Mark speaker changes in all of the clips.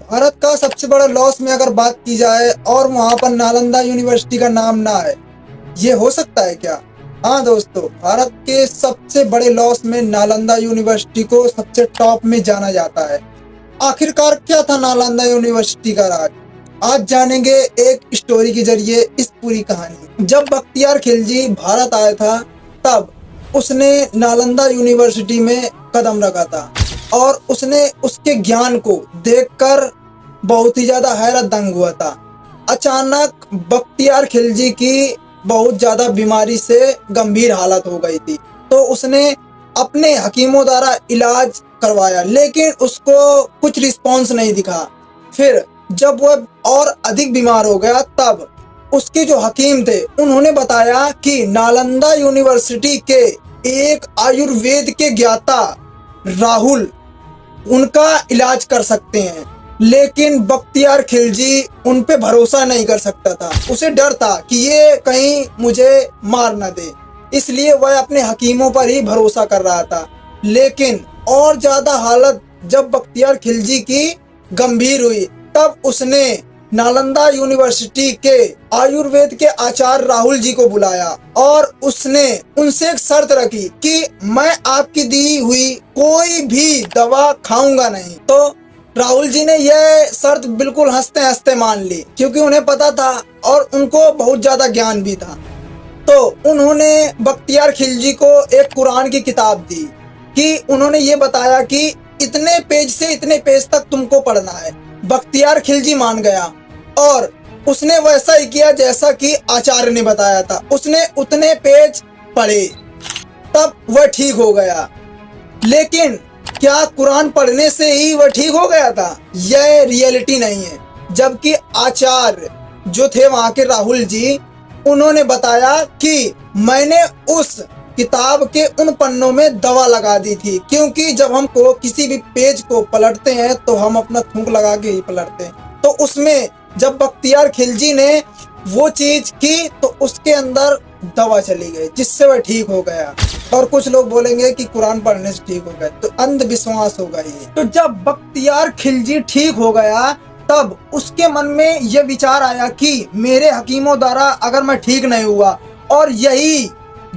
Speaker 1: भारत का सबसे बड़ा लॉस में अगर बात की जाए और वहां पर नालंदा यूनिवर्सिटी का नाम ना आए, ये हो सकता है क्या? हाँ दोस्तों, भारत के सबसे बड़े लॉस में नालंदा यूनिवर्सिटी को सबसे टॉप में जाना जाता है। आखिरकार क्या था नालंदा यूनिवर्सिटी का राज? आज जानेंगे एक स्टोरी के जरिए इस पूरी कहानी। जब बख्तियार खिलजी भारत आया था, तब उसने नालंदा यूनिवर्सिटी में कदम रखा था और उसने उसके ज्ञान को देखकर बहुत ही ज्यादा हैरत दंग हुआ था। अचानक बख्तियार खिलजी की बहुत ज्यादा बीमारी से गंभीर हालत हो गई थी, तो उसने अपने हकीमों द्वारा इलाज करवाया, लेकिन उसको कुछ रिस्पॉन्स नहीं दिखा। फिर जब वह और अधिक बीमार हो गया, तब उसके जो हकीम थे उन्होंने बताया कि नालंदा यूनिवर्सिटी के एक आयुर्वेद के ज्ञाता राहुल उनका इलाज कर सकते हैं। लेकिन बख्तियार खिलजी उन पे भरोसा नहीं कर सकता था। उसे डर था कि ये कहीं मुझे मार न दे, इसलिए वह अपने हकीमों पर ही भरोसा कर रहा था। लेकिन और ज्यादा हालत जब बख्तियार खिलजी की गंभीर हुई, तब उसने नालंदा यूनिवर्सिटी के आयुर्वेद के आचार्य राहुल जी को बुलाया और उसने उनसे एक शर्त रखी कि मैं आपकी दी हुई कोई भी दवा खाऊंगा नहीं। तो राहुल जी ने यह शर्त बिल्कुल हंसते हंसते मान ली, क्योंकि उन्हें पता था और उनको बहुत ज्यादा ज्ञान भी था। तो उन्होंने बख्तियार खिलजी को एक कुरान की किताब दी कि उन्होंने ये बताया कि इतने पेज से इतने पेज तक तुमको पढ़ना है। बख्तियार खिलजी मान गया और उसने वैसा ही किया जैसा कि आचार्य ने बताया था। उसने उतने पेज पढ़े, तब वह ठीक हो गया। लेकिन क्या कुरान पढ़ने से ही वह ठीक हो गया था? यह रियलिटी नहीं है। जबकि आचार्य जो थे वहां के राहुल जी, उन्होंने बताया कि मैंने उस किताब के उन पन्नों में दवा लगा दी थी, क्योंकि जब हमको किसी भी पेज को पलटते हैं तो हम अपना थूक लगा के ही पलटते हैं। तो उसमें जब बख्तियार खिलजी ने वो चीज की तो उसके अंदर दवा चली गई, जिससे वह ठीक हो गया। और कुछ लोग बोलेंगे कि कुरान पढ़ने से ठीक हो गया, तो अंधविश्वास होगा ये। तो जब बख्तियार खिलजी ठीक हो गया, तब उसके मन में यह विचार आया कि मेरे हकीमों द्वारा अगर मैं ठीक नहीं हुआ, और यही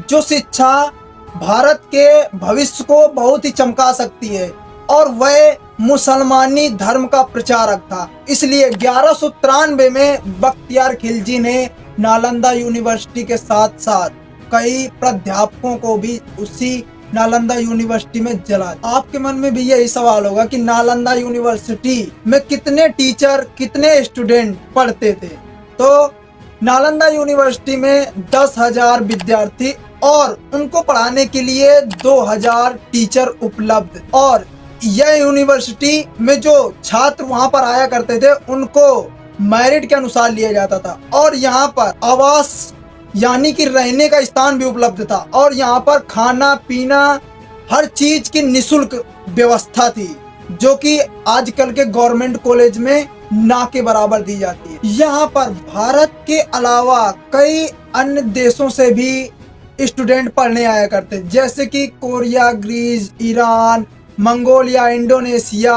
Speaker 1: जो शिक्षा भारत के भविष्य को बहुत ही चमका सकती है, और वह मुसलमानी धर्म का प्रचारक था। इसलिए 1193 में बख्तियार खिलजी ने नालंदा यूनिवर्सिटी के साथ साथ कई प्राध्यापकों को भी उसी नालंदा यूनिवर्सिटी में जला। आपके मन में भी यही सवाल होगा कि नालंदा यूनिवर्सिटी में कितने टीचर, कितने स्टूडेंट पढ़ते थे? तो नालंदा यूनिवर्सिटी में 10,000 विद्यार्थी और उनको पढ़ाने के लिए 2,000 टीचर उपलब्ध। और यह यूनिवर्सिटी में जो छात्र वहां पर आया करते थे उनको मेरिट के अनुसार लिया जाता था, और यहाँ पर आवास यानी कि रहने का स्थान भी उपलब्ध था, और यहाँ पर खाना पीना हर चीज की निःशुल्क व्यवस्था थी, जो कि आजकल के गवर्नमेंट कॉलेज में ना के बराबर दी जाती है। यहाँ पर भारत के अलावा कई अन्य देशों से भी स्टूडेंट पढ़ने आया करते, जैसे कि Korea, Greece, Iran, Mongolia, Indonesia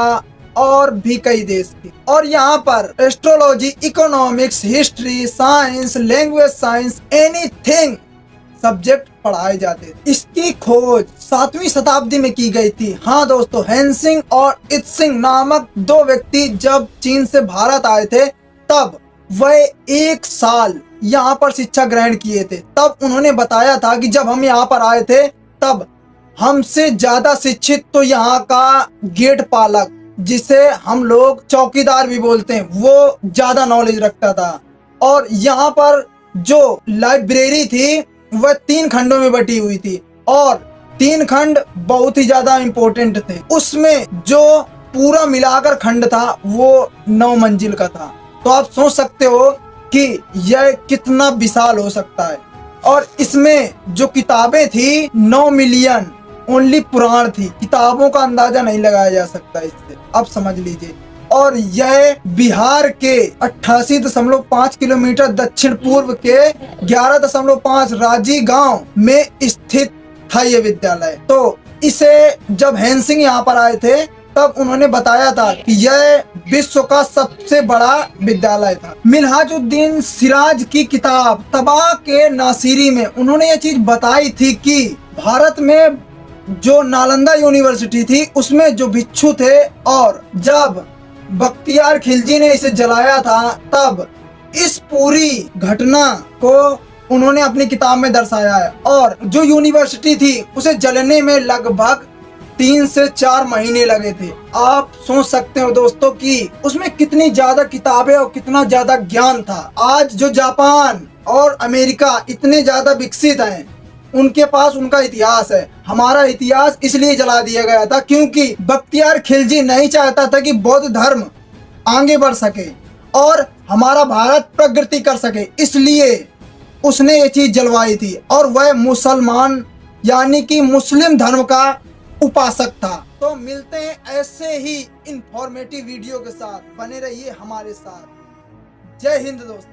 Speaker 1: और भी कई देश के। और यहाँ पर astrology, economics, history, science, language science, anything subject पढ़ाए जाते थे। इसकी खोज 7वीं शताब्दी में की गई थी। हाँ दोस्तों, हेनसिंग और इत्सिंग नामक दो व्यक्ति जब चीन से भारत आए थे, तब वह 1 साल यहाँ पर शिक्षा ग्रहण किए थे। तब उन्होंने बताया था कि जब हम यहाँ पर आए थे, तब हमसे ज्यादा शिक्षित तो यहाँ का गेट पालक, जिसे हम लोग चौकीदार भी बोलते हैं, वो ज्यादा नॉलेज रखता था। और यहाँ पर जो लाइब्रेरी थी वह 3 खंडों में बटी हुई थी, और 3 खंड बहुत ही ज्यादा इम्पोर्टेंट थे। उसमें जो पूरा मिलाकर खंड था वो 9 मंजिल का था। तो आप सोच सकते हो कि यह कितना विशाल हो सकता है। और इसमें जो किताबें थी 9 मिलियन ओनली पुराण थी। किताबों का अंदाजा नहीं लगाया जा सकता इससे, अब समझ लीजिए। और यह बिहार के 88.5 किलोमीटर दक्षिण पूर्व के 11.5 राजी गांव में स्थित था ये विद्यालय। तो इसे जब हेनसिंग यहाँ पर आए थे, तब उन्होंने बताया था कि यह विश्व का सबसे बड़ा विद्यालय था। मिन्हाजुद्दीन सिराज की किताब तबाह के नासिरी में उन्होंने ये चीज बताई थी कि भारत में जो नालंदा यूनिवर्सिटी थी उसमें जो भिक्षु थे, और जब बख्तियार खिलजी ने इसे जलाया था तब इस पूरी घटना को उन्होंने अपनी किताब में दर्शाया है। और जो यूनिवर्सिटी थी उसे जलने में लगभग 3 से 4 महीने लगे थे। आप सोच सकते हो दोस्तों कि उसमें कितनी ज्यादा किताबें और कितना ज्यादा ज्ञान था। आज जो जापान और अमेरिका इतने ज्यादा विकसित हैं, उनके पास उनका इतिहास है। हमारा इतिहास इसलिए जला दिया गया था क्योंकि बख्तियार खिलजी नहीं चाहता था कि बौद्ध धर्म आगे बढ़ सके और हमारा भारत प्रगति कर सके, इसलिए उसने ये चीज जलवाई थी। और वह मुसलमान यानी कि मुस्लिम धर्म का उपासक था। तो मिलते हैं ऐसे ही इंफॉर्मेटिव वीडियो के साथ, बने रहिए हमारे साथ। जय हिंद दोस्तों।